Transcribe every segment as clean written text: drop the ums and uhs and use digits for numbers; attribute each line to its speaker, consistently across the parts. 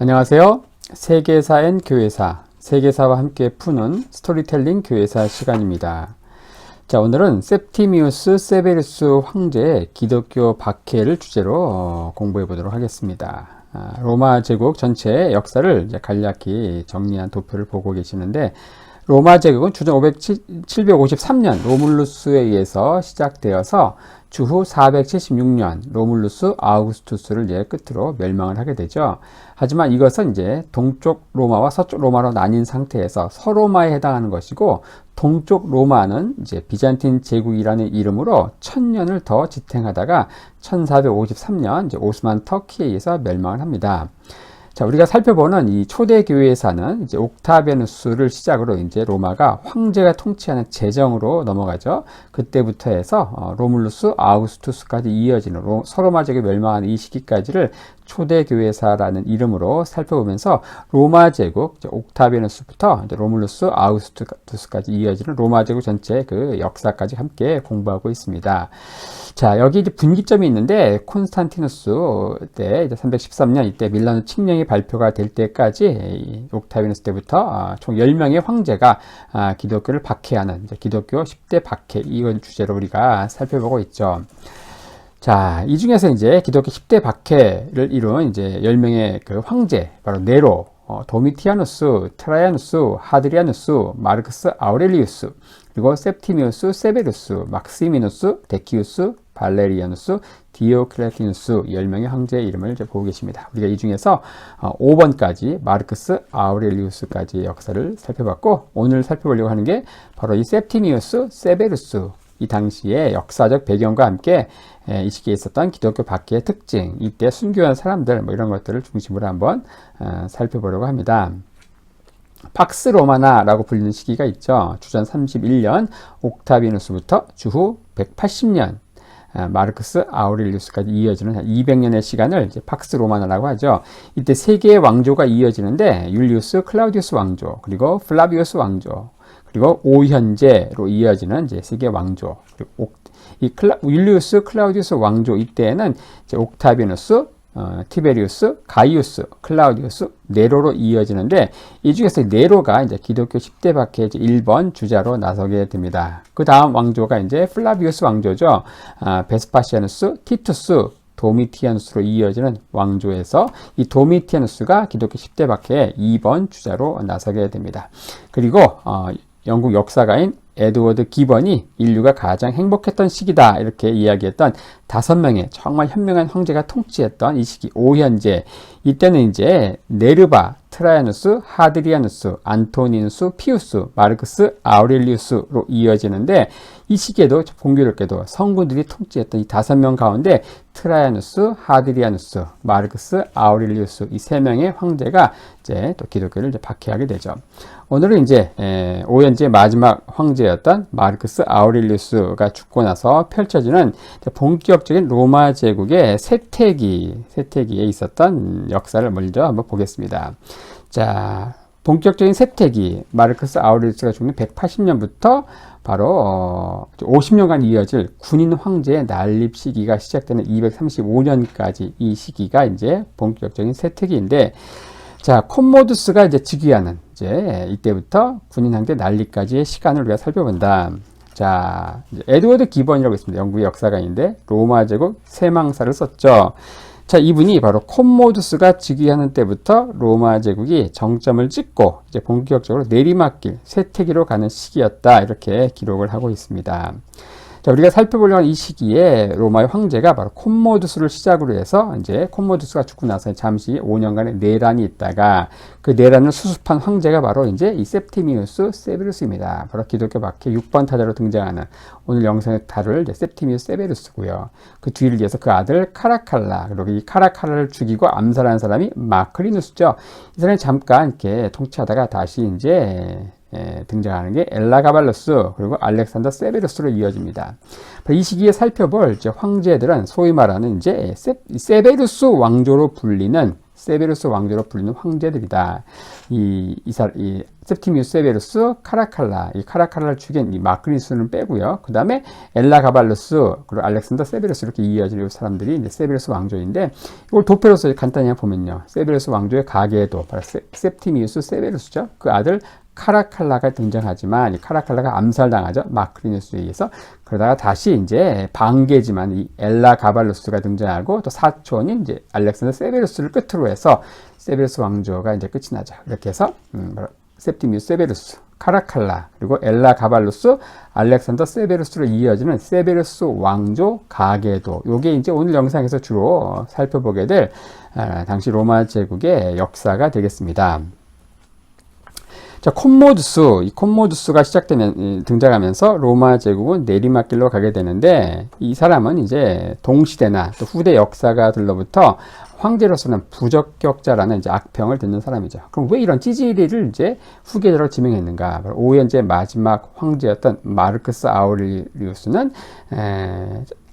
Speaker 1: 안녕하세요. 세계사엔 교회사, 세계사와 함께 푸는 스토리텔링 교회사 시간입니다. 자, 오늘은 septimius severus 황제의 기독교 박해를 주제로 공부해 보도록 하겠습니다. 로마 제국 전체의 역사를 이제 간략히 정리한 도표를 보고 계시는데, 로마 제국은 주전 753년 로물루스에 의해서 시작되어서 주후 476년 로물루스 아우구스투스를 이제 끝으로 멸망을 하게 되죠. 하지만 이것은 이제 동쪽 로마와 서쪽 로마로 나뉜 상태에서 서로마에 해당하는 것이고, 동쪽 로마는 이제 비잔틴 제국이라는 이름으로 1000년을 더 지탱하다가 1453년 이제 오스만 터키에 의해서 멸망을 합니다. 자, 우리가 살펴보는 이 초대 교회사는 이제 옥타비아누스를 시작으로 이제 로마가 황제가 통치하는 제정으로 넘어가죠. 그때부터 해서 로물루스 아우구스투스까지 이어지는 서로마 제국이 멸망하는 이 시기까지를 초대 교회사라는 이름으로 살펴보면서 로마 제국 옥타비아누스부터 로물루스 아우구스투스까지 이어지는 로마 제국 전체의 그 역사까지 함께 공부하고 있습니다. 자, 여기 이제 분기점이 있는데, 콘스탄티누스 때 이제 313년 이때 밀라노 칙령이 발표가 될 때까지 옥타비아누스 때부터 총 10명의 황제가 기독교를 박해하는 기독교 10대 박해, 이걸 주제로 우리가 살펴보고 있죠. 자, 이 중에서 이제 기독교 10대 박해를 이룬 이제 10명의 그 황제, 바로 네로, 도미티아누스, 트라이아누스, 하드리아누스, 마르크스 아우렐리우스, 그리고 septimius severus, 막시미누스, 데키우스, 발레리아누스, 디오클레티누스 10명의 황제의 이름을 이제 보고 계십니다. 우리가 이 중에서 5번까지 마르크스 아우렐리우스까지의 역사를 살펴봤고, 오늘 살펴보려고 하는 게 바로 이 septimius severus, 이 당시의 역사적 배경과 함께 이 시기에 있었던 기독교 박해의 특징, 이때 순교한 사람들, 뭐 이런 것들을 중심으로 한번 살펴보려고 합니다. 팍스 로마나라고 불리는 시기가 있죠. 주전 31년 옥타비누스부터 주후 180년 마르크스 아우렐리우스까지 이어지는 한 200년의 시간을 이제 팍스 로마나라고 하죠. 이때 세 개의 왕조가 이어지는데, 율리우스 클라우디우스 왕조, 그리고 플라비우스 왕조, 그리고 오현제로 이어지는 이제 세 개의 왕조. 그리고 율리우스 클라우디우스 왕조 이때에는 이제 옥타비누스, 티베리우스, 가이우스, 클라우디우스, 네로로 이어지는데, 이 중에서 네로가 이제 기독교 10대 박해의 1번 주자로 나서게 됩니다. 그 다음 왕조가 이제 플라비우스 왕조죠. 베스파시아누스, 티투스, 도미티아누스로 이어지는 왕조에서 이 도미티아누스가 기독교 10대 박해의 2번 주자로 나서게 됩니다. 그리고 영국 역사가인 에드워드 기번이 인류가 가장 행복했던 시기다 이렇게 이야기했던 5명의 정말 현명한 황제가 통치했던 이 시기 오현제, 이때는 이제 네르바, 트라이아누스, 하드리아누스, 안토니누스, 피우스, 마르크스 아우렐리우스로 이어지는데, 이 시기에도 공교롭게도 성군들이 통치했던 이 5명 가운데 트라이아누스, 하드리아누스, 마르크스 아우렐리우스 이 3명의 황제가 이제 또 기독교를 이제 박해하게 되죠. 오늘은 이제 오현제의 마지막 황제였던 마르크스 아우렐리우스가 죽고 나서 펼쳐지는 본격적인 로마 제국의 쇠퇴기에 있었던 역사를 먼저 한번 보겠습니다. 자, 본격적인 쇠퇴기, 마르크스 아우렐리우스가 죽는 180년부터 바로 50년간 이어질 군인 황제의 난립 시기가 시작되는 235년까지 이 시기가 이제 본격적인 쇠퇴기인데, 자, 콤모두스가 이제 즉위하는 이제 이때부터 군인 황제 난립까지의 시간을 우리가 살펴본다. 자, 에드워드 기번이라고 있습니다. 영국의 역사가인데 로마 제국 세망사를 썼죠. 자, 이분이 바로 콤모두스가 즉위하는 때부터 로마 제국이 정점을 찍고 이제 본격적으로 내리막길, 쇠퇴기로 가는 시기였다, 이렇게 기록을 하고 있습니다. 자, 우리가 살펴보려는 이 시기에 로마의 황제가 바로 콤모두스를 시작으로 해서 이제 콤모두스가 죽고 나서 잠시 5년간의 내란이 있다가 그 내란을 수습한 황제가 바로 이제 이 septimius severus입니다. 바로 기독교 박해 6번 타자로 등장하는 오늘 영상에 다룰 septimius severus고요. 그 뒤를 이어서 그 아들 카라칼라, 그리고 이 카라칼라를 죽이고 암살한 사람이 마크리누스죠. 이 사람이 잠깐 이렇게 통치하다가 다시 이제 등장하는 게 엘라가발루스, 그리고 알렉산더 세베루스로 이어집니다. 이 시기에 살펴볼 이제 황제들은 소위 말하는 이제 세베루스 왕조로 불리는 세베루스 왕조로 불리는 황제들이다. 이 셉티미우스 세베루스, 카라칼라, 이 카라칼라를 죽인 이 마크리누스는 빼고요. 그 다음에 엘라가발루스, 그리고 알렉산더 세베루스 이렇게 이어질 사람들이 이제 세베루스 왕조인데, 이걸 도표로서 간단히 보면요. 세베루스 왕조의 가계도 바로 셉티미우스 세베루스죠. 그 아들 카라칼라가 등장하지만 이 카라칼라가 암살당하죠. 마크리누스에 의해서. 그러다가 다시 이제 반개지만 이 엘라가발루스가 등장하고 또 사촌인 이제 알렉산더 세베루스를 끝으로 해서 세베루스 왕조가 이제 끝이 나죠. 이렇게 해서 셉티미우스 세베루스, 카라칼라, 그리고 엘라가발루스, 알렉산더 세베루스로 이어지는 세베루스 왕조 가계도. 요게 이제 오늘 영상에서 주로 살펴보게 될 당시 로마 제국의 역사가 되겠습니다. 자, 콤모두스, 이 콤모두스가 등장하면서 로마 제국은 내리막길로 가게 되는데, 이 사람은 이제 동시대나 또 후대 역사가들로부터 황제로서는 부적격자라는 이제 악평을 듣는 사람이죠. 그럼 왜 이런 찌질이를 이제 후계자로 지명했는가? 오현제 마지막 황제였던 마르크스 아우렐리우스는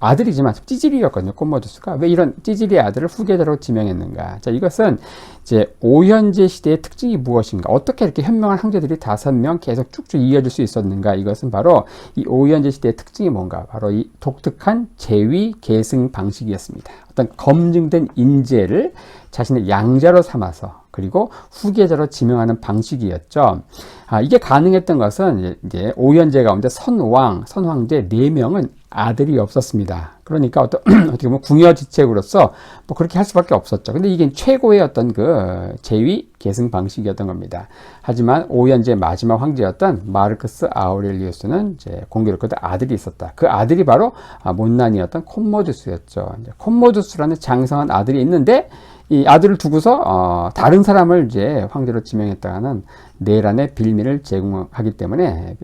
Speaker 1: 아들이지만 찌질이였거든요. 콤모두스가. 왜 이런 찌질이의 아들을 후계자로 지명했는가? 자, 이것은 이제 오현제 시대의 특징이 무엇인가? 어떻게 이렇게 현명한 황제들이 5명 계속 쭉쭉 이어질 수 있었는가? 이것은 바로 이 오현제 시대의 특징이 뭔가? 바로 이 독특한 제위 계승 방식이었습니다. 어떤 검증된 인재를 자신의 양자로 삼아서 그리고 후계자로 지명하는 방식이었죠. 이게 가능했던 것은 이제 오현제 가운데 선황제 4명은 아들이 없었습니다. 그러니까 어떻게 보면 궁여지책으로서 뭐 그렇게 할 수밖에 없었죠. 근데 이게 최고의 어떤 그 제위 계승 방식이었던 겁니다. 하지만 오현제 마지막 황제였던 마르크스 아우렐리우스는 이제 공교롭게도 아들이 있었다. 그 아들이 바로 못난이었던 콤모두스였죠. 콤모두스라는 장성한 아들이 있는데 이 아들을 두고서 다른 사람을 이제 황제로 지명했다가는 내란의 빌미를 제공하기 때문에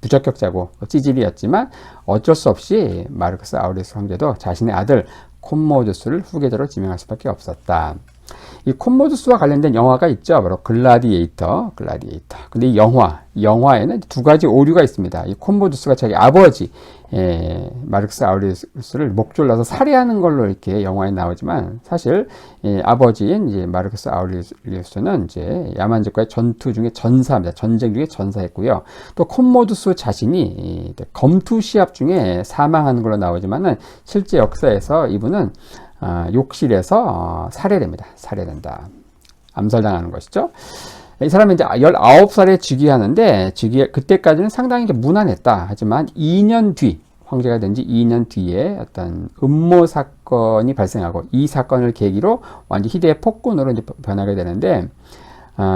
Speaker 1: 부적격자고 찌질이었지만 어쩔 수 없이 마르크스 아우렐리우스 황제도 자신의 아들 콤모두스를 후계자로 지명할 수밖에 없었다. 이 콤모두스와 관련된 영화가 있죠. 바로 글라디에이터. 근데 이 영화에는 2가지 오류가 있습니다. 이 콤모두스가 자기 아버지 마르크스 아우렐리우스를 목졸라서 살해하는 걸로 이렇게 영화에 나오지만 사실 아버지인 이제 마르크스 아우렐리우스는 이제 야만적과의 전투 중에 전사입니다. 전쟁 중에 전사했고요. 또 콤모두스 자신이 검투 시합 중에 사망하는 걸로 나오지만은 실제 역사에서 이분은 욕실에서 살해됩니다. 살해된다. 암살당하는 것이죠. 이 사람은 이제 19살에 즉위하는데, 그때까지는 상당히 무난했다. 하지만 2년 뒤, 황제가 된 지 2년 뒤에 어떤 음모 사건이 발생하고, 이 사건을 계기로 완전 희대의 폭군으로 이제 변하게 되는데,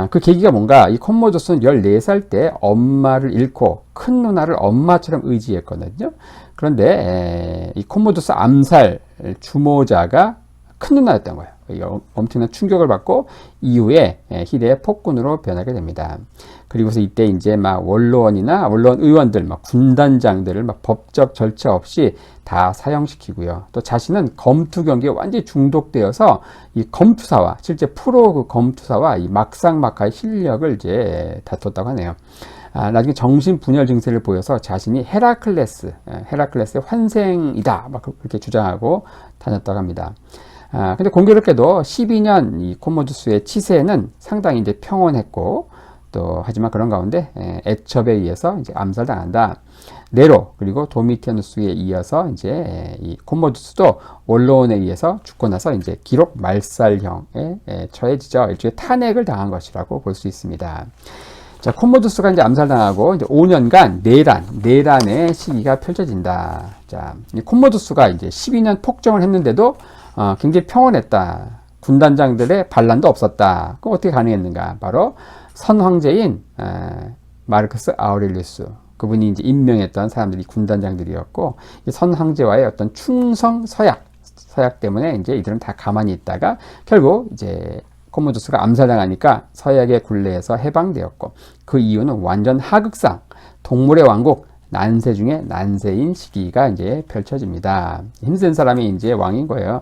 Speaker 1: 그 계기가 뭔가, 이 콤모두스는 14살 때 엄마를 잃고 큰 누나를 엄마처럼 의지했거든요. 그런데 이 콤모두스 암살 주모자가 큰 누나였던 거예요. 엄청난 충격을 받고 이후에 희대의 폭군으로 변하게 됩니다. 그리고서 이때 이제 원로원 의원들, 군단장들을 법적 절차 없이 다 사형시키고요. 또 자신은 검투 경기에 완전히 중독되어서 이 검투사와 실제 프로 그 검투사와 이 막상막하의 실력을 이제 다퉜다고 하네요. 나중에 정신분열 증세를 보여서 자신이 헤라클레스의 환생이다. 그렇게 주장하고 다녔다고 합니다. 근데 공교롭게도 12년 이 콤모두스의 치세는 상당히 이제 평온했고, 또, 하지만 그런 가운데 애첩에 의해서 이제 암살당한다. 네로, 그리고 도미티아누스에 이어서 이제 이 콤모두스도 원로원에 의해서 죽고 나서 이제 기록 말살형에 처해지죠. 일종의 탄핵을 당한 것이라고 볼 수 있습니다. 자, 콤모두스가 이제 암살당하고 이제 5년간 내란의 시기가 펼쳐진다. 자, 이 콤모두스가 이제 12년 폭정을 했는데도 굉장히 평온했다. 군단장들의 반란도 없었다. 그럼 어떻게 가능했는가? 바로 선황제인 마르크스 아우렐리우스. 그분이 이제 임명했던 사람들이 군단장들이었고, 이 선황제와의 어떤 충성 서약 때문에 이제 이들은 다 가만히 있다가 결국 이제 콤모두스가 암살당하니까 서약의 굴레에서 해방되었고, 그 이유는 완전 하극상, 동물의 왕국, 난세 중에 난세인 시기가 이제 펼쳐집니다. 힘센 사람이 이제 왕인 거예요.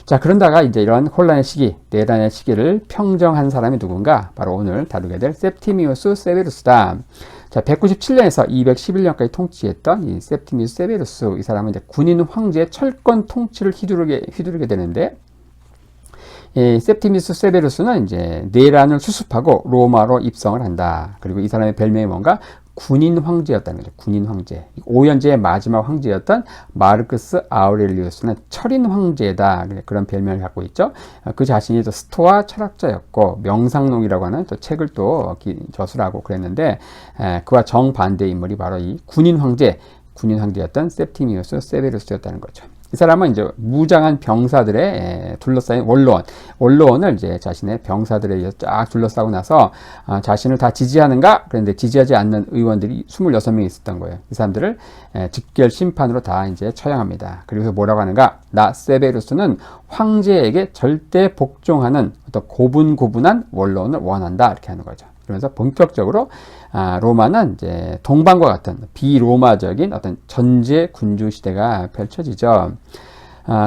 Speaker 1: 자, 그런다가 이제 이런 혼란의 시기, 내란의 시기를 평정한 사람이 누군가? 바로 오늘 다루게 될 셉티미우스 세베루스다. 자, 197년에서 211년까지 통치했던 이 셉티미우스 세베루스, 이 사람은 이제 군인 황제의 철권 통치를 휘두르게 되는데, 이 septimius severus는 이제 내란을 수습하고 로마로 입성을 한다. 그리고 이 사람의 별명이 뭔가 군인 황제였다는 거죠. 군인 황제. 오현제의 마지막 황제였던 마르크스 아우렐리우스는 철인 황제다. 그런 별명을 갖고 있죠. 그 자신이 또 스토아 철학자였고 명상록이라고 하는 또 책을 또 저술하고 그랬는데 그와 정반대의 인물이 바로 이 군인 황제였던 septimius severus였다는 거죠. 이 사람은 이제 무장한 병사들의 둘러싸인 원로원을 이제 자신의 병사들에 의해서 쫙 둘러싸고 나서 자신을 다 지지하는가? 그런데 지지하지 않는 의원들이 26명이 있었던 거예요. 이 사람들을 직결 심판으로 다 이제 처형합니다. 그리고 뭐라고 하는가? 나 세베루스는 황제에게 절대 복종하는 어떤 고분고분한 원로원을 원한다. 이렇게 하는 거죠. 그러면서 본격적으로 로마는 이제 동방과 같은 비로마적인 어떤 전제 군주 시대가 펼쳐지죠.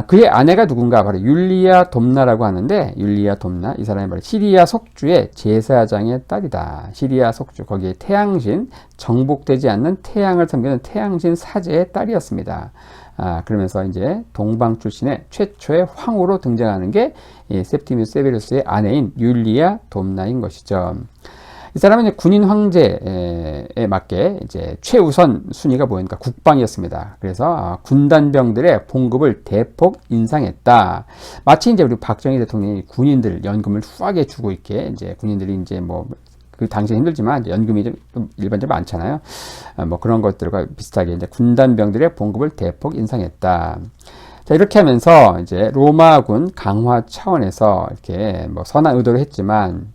Speaker 1: 그의 아내가 누군가 바로 율리아 돕나라고 하는데 율리아 돕나 이 사람이 바로 시리아 속주의 제사장의 딸이다. 시리아 속주 거기에 태양신 정복되지 않는 태양을 섬기는 태양신 사제의 딸이었습니다. 그러면서 이제 동방 출신의 최초의 황후로 등장하는 게 이 septimius severus의 아내인 율리아 돕나인 것이죠. 이 사람은 이제 군인 황제에 맞게 이제 최우선 순위가 뭐였니까 국방이었습니다. 그래서 군단병들의 봉급을 대폭 인상했다. 마치 이제 우리 박정희 대통령이 군인들 연금을 후하게 주고 있게 이제 군인들이 이제 뭐 그 당시에 힘들지만 연금이 좀 일반적으로 많잖아요. 뭐 그런 것들과 비슷하게 이제 군단병들의 봉급을 대폭 인상했다. 자, 이렇게 하면서 이제 로마군 강화 차원에서 이렇게 뭐 선한 의도를 했지만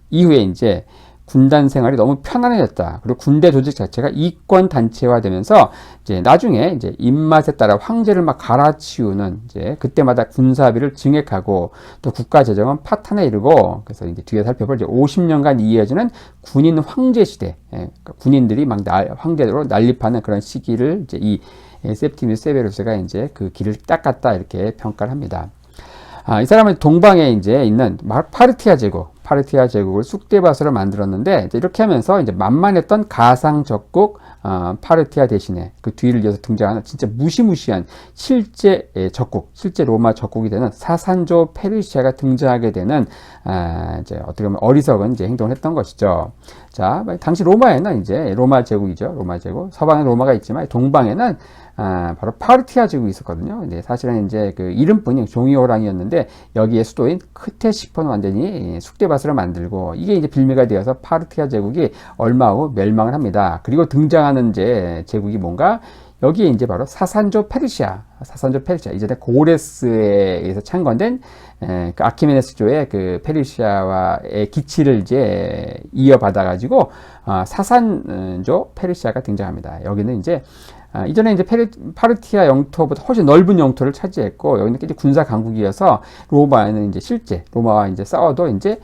Speaker 1: 이후에 이제 군단 생활이 너무 편안해졌다. 그리고 군대 조직 자체가 이권 단체화 되면서 이제 나중에 이제 입맛에 따라 황제를 막 갈아치우는 이제 그때마다 군사비를 증액하고 또 국가 재정은 파탄에 이르고 그래서 이제 뒤에 살펴볼 이제 50년간 이어지는 군인 황제 시대. 그러니까 군인들이 막 황제로 난립하는 그런 시기를 이제 이 septimius severus가 이제 그 길을 닦았다 이렇게 평가를 합니다. 이 사람은 동방에 이제 있는 파르티아 제국을 쑥대밭으로 만들었는데 이렇게 하면서 이제 만만했던 가상 적국 파르티아 대신에 그 뒤를 이어서 등장하는 진짜 무시무시한 실제 로마 적국이 되는 사산조 페르시아가 등장하게 되는 이제 어떻게 보면 어리석은 이제 행동을 했던 것이죠. 자, 당시 로마에는 이제 로마 제국이죠. 로마 제국. 서방에 로마가 있지만 동방에는 바로 파르티아 제국이 있었거든요. 근데 사실은 이제 그 이름뿐이 종이호랑이였는데 여기에 수도인 크테시폰 완전히 쑥대밭으로 만들고 이게 이제 빌미가 되어서 파르티아 제국이 얼마 후 멸망을 합니다. 그리고 등장하는 이제 제국이 뭔가 여기에 이제 바로 사산조 페르시아 이전에 고레스에 의해서 창건된 그 아키메네스조의 그 페르시아와의 기치를 이제 이어받아 가지고 사산조 페르시아가 등장합니다. 여기는 이제 이전에 이제 파르티아 영토보다 훨씬 넓은 영토를 차지했고 여기는 이제 군사 강국이어서 로마에는 이제 로마와 이제 싸워도 이제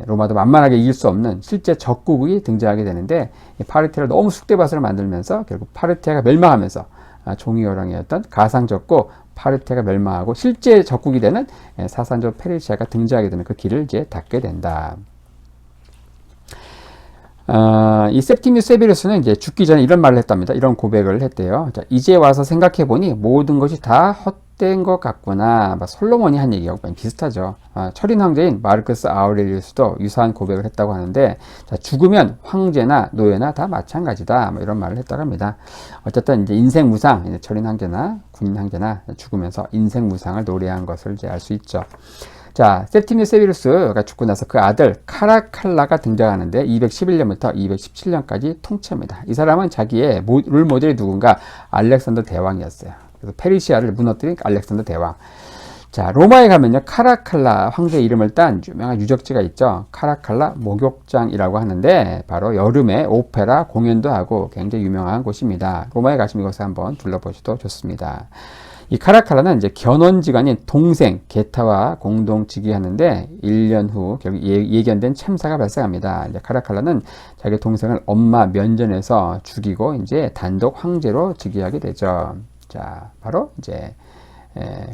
Speaker 1: 로마도 만만하게 이길 수 없는 실제 적국이 등장하게 되는데 파르티아를 너무 쑥대밭으로 만들면서 결국 파르티아가 멸망하면서 종이호랑이였던 가상 적국 파르티아가 멸망하고 실제 적국이 되는 사산조 페르시아가 등장하게 되는 그 길을 이제 닫게 된다. 이 septimius severus는 이제 죽기 전에 이런 말을 했답니다. 이런 고백을 했대요. 자, 이제 와서 생각해 보니 모든 것이 다 헛된 것 같구나. 솔로몬이 한 얘기하고 비슷하죠. 철인 황제인 마르크스 아우렐리우스도 유사한 고백을 했다고 하는데, 자, 죽으면 황제나 노예나 다 마찬가지다. 뭐 이런 말을 했다고 합니다. 어쨌든 이제 인생 무상, 이제 철인 황제나 군인 황제나 죽으면서 인생 무상을 노래한 것을 이제 알 수 있죠. 자, septimius severus가 죽고 나서 그 아들 카라칼라가 등장하는데 211년부터 217년까지 통치합니다. 이 사람은 자기의 롤 모델이 누군가 알렉산더 대왕이었어요. 그래서 페르시아를 무너뜨린 알렉산더 대왕. 자, 로마에 가면요, 카라칼라 황제 이름을 딴 유명한 유적지가 있죠. 카라칼라 목욕장이라고 하는데 바로 여름에 오페라 공연도 하고 굉장히 유명한 곳입니다. 로마에 가시면 이것을 한번 둘러보셔도 좋습니다. 이 카라칼라는 이제 견원지간인 동생 게타와 공동 즉위하는데 1년 후 결국 예견된 참사가 발생합니다. 이제 카라칼라는 자기 동생을 엄마 면전에서 죽이고 이제 단독 황제로 즉위하게 되죠. 자, 바로 이제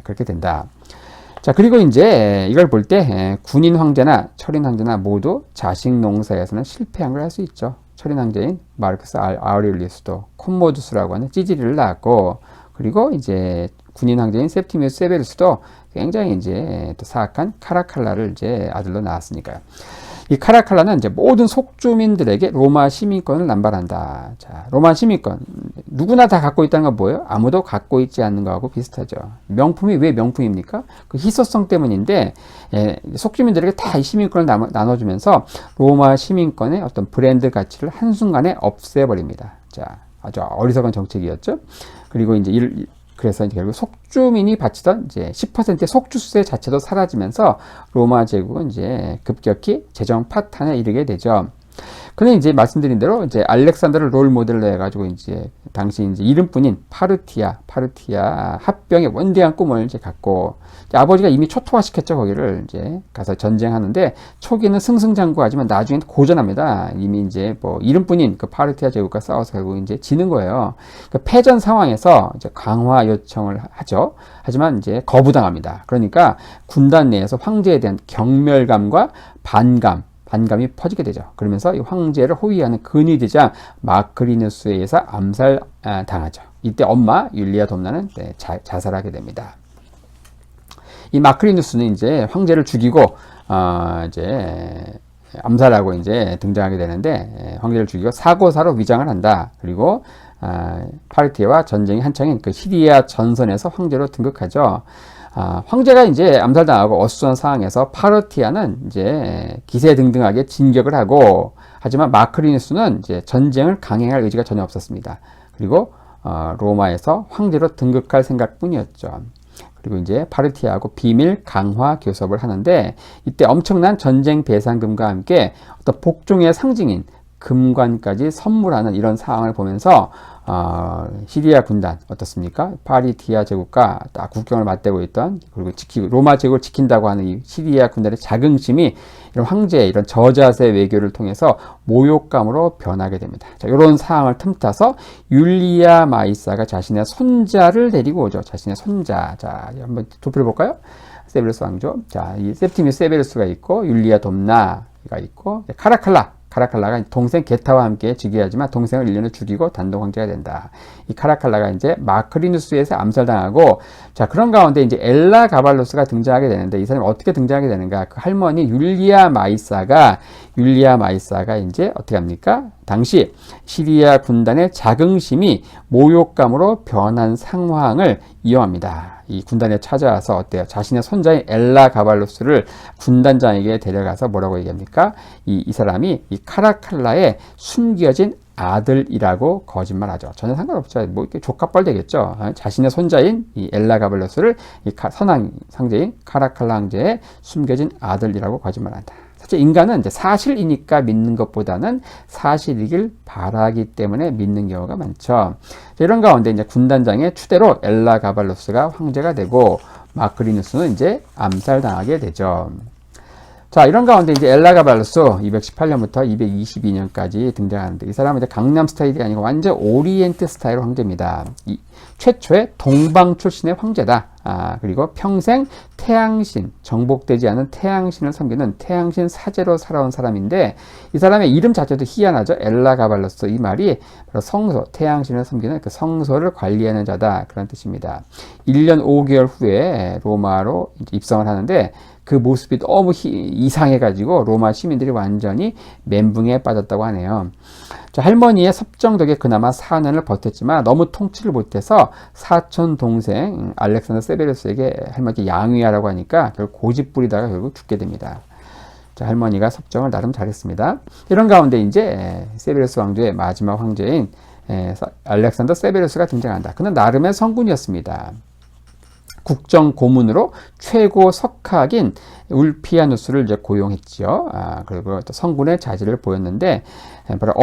Speaker 1: 그렇게 된다. 자, 그리고 이제 이걸 볼 때 군인 황제나 철인 황제나 모두 자식 농사에서는 실패한 걸 할 수 있죠. 철인 황제인 마르크스 아우렐리우스도 콤모두스라고 하는 찌질이를 낳았고, 그리고 이제 군인 황제인 septimius severus도 굉장히 이제 또 사악한 카라칼라를 이제 아들로 낳았으니까요. 이 카라칼라는 이제 모든 속주민들에게 로마 시민권을 남발한다. 자, 로마 시민권. 누구나 다 갖고 있다는 건 뭐예요? 아무도 갖고 있지 않는 거하고 비슷하죠. 명품이 왜 명품입니까? 그 희소성 때문인데, 속주민들에게 다 이 시민권을 나눠주면서 로마 시민권의 어떤 브랜드 가치를 한순간에 없애버립니다. 자, 아주 어리석은 정책이었죠. 그리고 이제 그래서 이제 결국 속주민이 바치던 이제 10%의 속주세 자체도 사라지면서 로마 제국은 이제 급격히 재정 파탄에 이르게 되죠. 근데 이제 말씀드린 대로 이제 알렉산더를 롤 모델로 해가지고 이제 당시 이제 이름뿐인 파르티아 합병의 원대한 꿈을 이제 갖고 이제 아버지가 이미 초토화시켰죠. 거기를 이제 가서 전쟁하는데 초기는 승승장구하지만 나중엔 고전합니다. 이미 이제 뭐 이름뿐인 그 파르티아 제국과 싸워서 결국 이제 지는 거예요. 그러니까 패전 상황에서 이제 강화 요청을 하죠. 하지만 이제 거부당합니다. 그러니까 군단 내에서 황제에 대한 경멸감과 반감이 퍼지게 되죠. 그러면서 이 황제를 호위하는 근위 대장 마크리누스에 의해서 암살당하죠. 이때 엄마 율리아 domna는 자살하게 됩니다. 이 마크리누스는 이제 황제를 죽이고 이제 암살하고 이제 등장하게 되는데 황제를 죽이고 사고사로 위장을 한다. 그리고 파르티아와 전쟁이 한창인 그 시리아 전선에서 황제로 등극하죠. 황제가 이제 암살당하고 어수선한 상황에서 파르티아는 이제 기세등등하게 진격을 하고, 하지만 마크리누스는 이제 전쟁을 강행할 의지가 전혀 없었습니다. 그리고 로마에서 황제로 등극할 생각뿐이었죠. 그리고 이제 파르티아하고 비밀 강화 교섭을 하는데, 이때 엄청난 전쟁 배상금과 함께 어떤 복종의 상징인 금관까지 선물하는 이런 상황을 보면서 시리아 군단 어떻습니까? 파르티아 제국과 딱 국경을 맞대고 있던, 그리고 로마 제국을 지킨다고 하는 이 시리아 군단의 자긍심이 이런 황제의 이런 저자세 외교를 통해서 모욕감으로 변하게 됩니다. 자, 이런 상황을 틈타서 율리아 마이사가 자신의 손자를 데리고 오죠. 자신의 손자. 자, 한번 도표를 볼까요? 세베루스 왕조. 자, 이 septimius severus가 있고 율리아 domna가 있고 카라칼라가 동생 게타와 함께 즉위하지만 동생을 1년을 죽이고 단독 황제가 된다. 이 카라칼라가 이제 마크리누스에서 암살당하고, 자, 그런 가운데 이제 엘라가발로스가 등장하게 되는데, 이 사람이 어떻게 등장하게 되는가? 그 할머니 율리아 마이사가 이제 어떻게 합니까? 당시 시리아 군단의 자긍심이 모욕감으로 변한 상황을 이용합니다. 이 군단에 찾아와서 어때요? 자신의 손자인 엘라가발로스를 군단장에게 데려가서 뭐라고 얘기합니까? 이 사람이 이 카라칼라의 숨겨진 아들이라고 거짓말하죠. 전혀 상관없죠. 뭐 이렇게 조카뻘 되겠죠. 자신의 손자인 이 엘라가발로스를 이 선왕 상제인 카라칼라 황제의 숨겨진 아들이라고 거짓말한다. 사실 인간은 이제 사실이니까 믿는 것보다는 사실이길 바라기 때문에 믿는 경우가 많죠. 이런 가운데 이제 군단장의 추대로 엘라가발로스가 황제가 되고 마크리누스는 이제 암살당하게 되죠. 자, 이런 가운데 이제 엘라가발로스 218년부터 222년까지 등장하는데, 이 사람은 이제 강남 스타일이 아니고 완전 오리엔트 스타일 황제입니다. 최초의 동방 출신의 황제다. 그리고 평생 태양신, 정복되지 않은 태양신을 섬기는 태양신 사제로 살아온 사람인데, 이 사람의 이름 자체도 희한하죠. 엘라가발로스. 이 말이 바로 성소, 태양신을 섬기는 그 성소를 관리하는 자다. 그런 뜻입니다. 1년 5개월 후에 로마로 입성을 하는데, 그 모습이 너무 이상해가지고 로마 시민들이 완전히 멘붕에 빠졌다고 하네요. 자, 할머니의 섭정 덕에 그나마 4년을 버텼지만 너무 통치를 못해서 사촌 동생 알렉산더 세베루스에게 할머니께 양위하라고 하니까 결국 고집 부리다가 결국 죽게 됩니다. 자, 할머니가 섭정을 나름 잘했습니다. 이런 가운데 이제 세베루스 왕조의 마지막 황제인 알렉산더 세베루스가 등장한다. 그는 나름의 성군이었습니다. 국정 고문으로 최고 석학인 울피아누스를 이제 고용했지요. 그리고 또 성군의 자질을 보였는데, 바로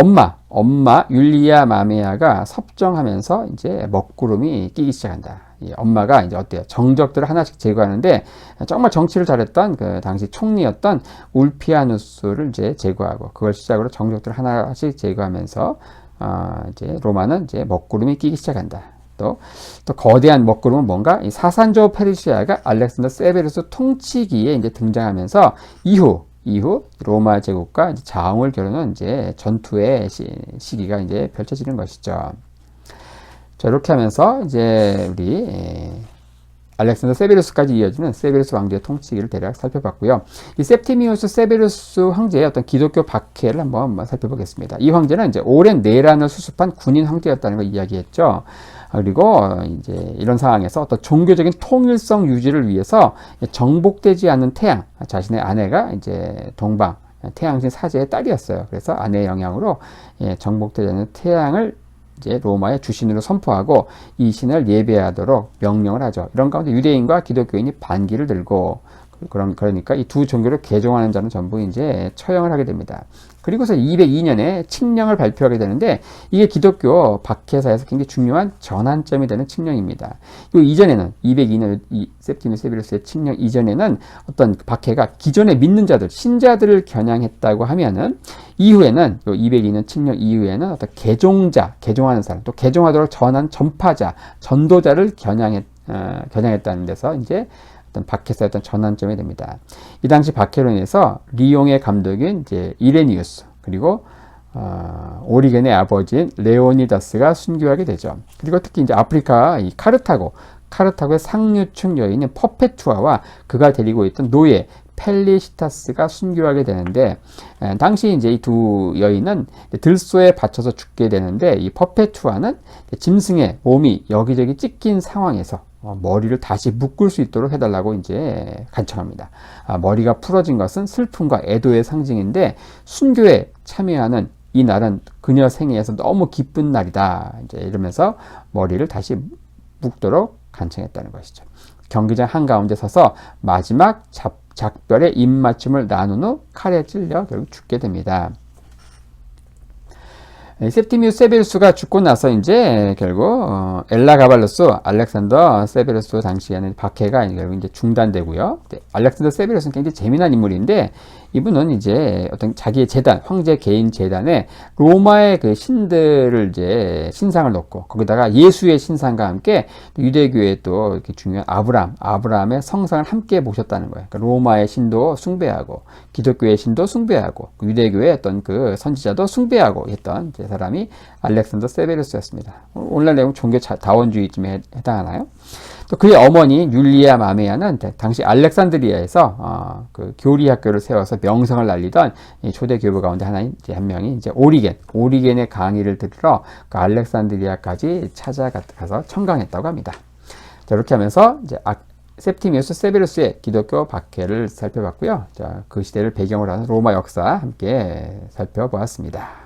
Speaker 1: 엄마 율리아 마메아가 섭정하면서 이제 먹구름이 끼기 시작한다. 이 엄마가 이제 어때요? 정적들을 하나씩 제거하는데, 정말 정치를 잘했던 그 당시 총리였던 울피아누스를 이제 제거하고, 그걸 시작으로 정적들을 하나씩 제거하면서 이제 로마는 이제 먹구름이 끼기 시작한다. 또 거대한 먹구름은 뭔가 이 사산조 페르시아가 알렉산더 세베루스 통치기에 이제 등장하면서 이후 로마 제국과 이제 자웅을 겨루는 이제 전투의 시기가 이제 펼쳐지는 것이죠. 자, 이렇게 하면서 이제 우리 알렉산더 세베루스까지 이어지는 세베루스 왕조의 통치기를 대략 살펴봤고요. 이 septimius 세베루스 황제의 어떤 기독교 박해를 한번 살펴보겠습니다. 이 황제는 이제 오랜 내란을 수습한 군인 황제였다는 걸 이야기했죠. 그리고 이제 이런 상황에서 어떤 종교적인 통일성 유지를 위해서 정복되지 않는 태양, 자신의 아내가 이제 동방 태양신 사제의 딸이었어요. 그래서 아내의 영향으로 정복되지 않는 태양을 이제 로마의 주신으로 선포하고 이 신을 예배하도록 명령을 하죠. 이런 가운데 유대인과 기독교인이 반기를 들고 그러니까 이 두 종교를 개종하는 자는 전부 이제 처형을 하게 됩니다. 그리고서 202년에 칙령을 발표하게 되는데 이게 기독교 박해사에서 굉장히 중요한 전환점이 되는 칙령입니다. 이 이전에는 202년 이 septimius severus의 칙령 이전에는 어떤 박해가 기존에 믿는 자들, 신자들을 겨냥했다고 하면은 이후에는 202년 칙령 이후에는 어떤 개종자, 개종하는 사람, 또 개종하도록 전한 전파자, 전도자를 겨냥했다는 데서 이제 박해사였던 전환점이 됩니다. 이 당시 박해로 인해서 리옹의 감독인 이제 이레니우스 그리고 오리겐의 아버지인 레오니다스가 순교하게 되죠. 그리고 특히 이제 아프리카 이 카르타고의 상류층 여인인 퍼페투아와 그가 데리고 있던 노예 펠리시타스가 순교하게 되는데 당시 이제 이 두 여인은 들소에 받쳐서 죽게 되는데 이 퍼페투아는 짐승의 몸이 여기저기 찢긴 상황에서 머리를 다시 묶을 수 있도록 해달라고 이제 간청합니다. 머리가 풀어진 것은 슬픔과 애도의 상징인데 순교에 참여하는 이 날은 그녀 생애에서 너무 기쁜 날이다. 이제 이러면서 머리를 다시 묶도록 간청했다는 것이죠. 경기장 한가운데 서서 마지막 작별의 입맞춤을 나눈 후 칼에 찔려 결국 죽게 됩니다. septimius severus가 죽고 나서 이제 결국 엘라가발루스, 알렉산더 세베루스 당시에는 박해가 결국 이제 중단되고요. 알렉산더 세베루스는 굉장히 재미난 인물인데 이분은 이제 어떤 자기의 재단, 황제 개인 재단에 로마의 그 신들을 이제 신상을 놓고 거기다가 예수의 신상과 함께 유대교의 또 이렇게 중요한 아브라함의 성상을 함께 모셨다는 거예요. 그러니까 로마의 신도 숭배하고 기독교의 신도 숭배하고 유대교의 어떤 그 선지자도 숭배하고 했던 사람이 알렉산더 세베루스였습니다. 오늘날 내용 종교 다원주의쯤에 해당하나요? 또 그의 어머니 율리아 마메아는 당시 알렉산드리아에서 그 교리 학교를 세워서 명성을 날리던 초대 교부 가운데 한 명이 이제 오리겐의 강의를 들으러 그 알렉산드리아까지 찾아가서 청강했다고 합니다. 자, 이렇게 하면서 이제 septimius severus의 기독교 박해를 살펴봤고요. 자, 그 시대를 배경으로 하는 로마 역사 함께 살펴보았습니다.